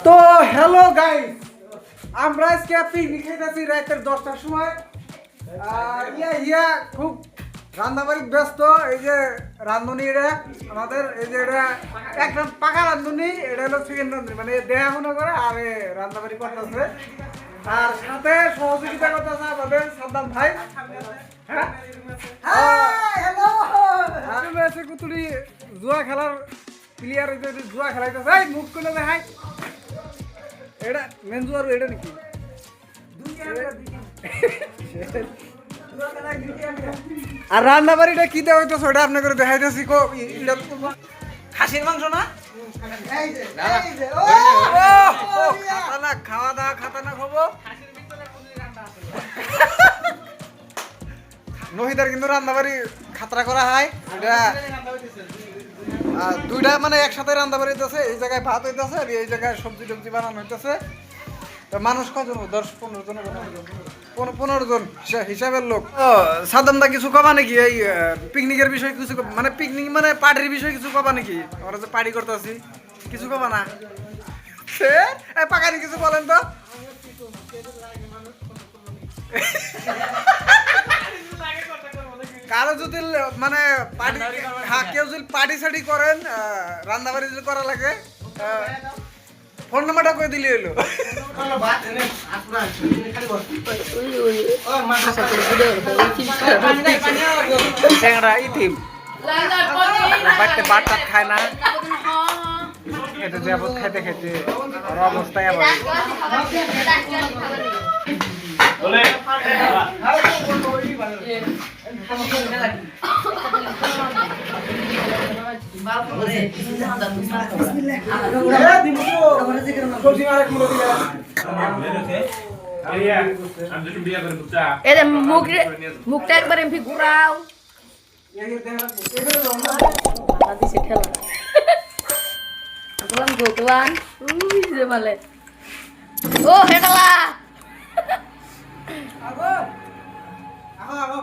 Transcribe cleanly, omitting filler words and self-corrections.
তো hello guys, আমরা আজকে পিকনিক খেতেছি রাতের 10টার সময়। ইয়া খুব রান্নাবাড়ি ব্যস্ত। এই যে রান্ধুনি, এটা আমাদের এই যে এটা একদম পাকা রান্ধুনি, এটা হলো সেকেন্ড রান্ধুনি, মানে দেখাশোনা করে আর রান্নাবাড়ি করতেছে। আর সাথে সহযোগিতা করতেছে আমাদের সাদ্দাম ভাই। হ্যাঁ হ্যালো, কুতুরি জুয়া খেলার প্লেয়ার, জুয়া খেলাইতেছে। মুখ করে দেখাই, এটা মেন জুয়ার, এটা নাকি আর রান্না বাড়িটা কি দেওয়া হইতেছে ওটা আপনাকে দেখাইতেছি। খাসির মাংস না? খাতানা খাওয়া দাওয়া, খাতানা খাবো। নহিদার কিন্তু রান্না বাড়ি খাতরা করা হয়। এটা দুইটা মানে একসাথে রান্না বাড়ি হইতেছে। এই জায়গায় ভাত হইতেছে আর এই জায়গায় সবজি টবজি বানানো হইতেছে। মানুষ কজন? 10-15 জন, 15 জন হিসাবের লোক। সাদ্দাম দা কিছু কবা নাকি এই পিকনিকের বিষয়ে? কিছু মানে পিকনিক মানে পার্টির বিষয়ে কিছু কবা নাকি? আমরা যে পার্টি করতেছি কিছু কবা না? পাকানি কিছু বলেন তো। কারো যদি মানে পার্টি, হ্যাঁ কেউ যদি পার্টি সার্টি করেন, রান্নাবাড়ি যদি করা লাগে, ফোন নাম্বারটা করে দিলি হলো। বাড়িতে ভাত টাত খায় না, খেতে যাবো, খেতে খেতে আর অবস্থায় আবার মুখটা একবার এমপি ঘুরাও দিছে ঠেলা গোকলান বলে ও হেটালা আগো আগো আগো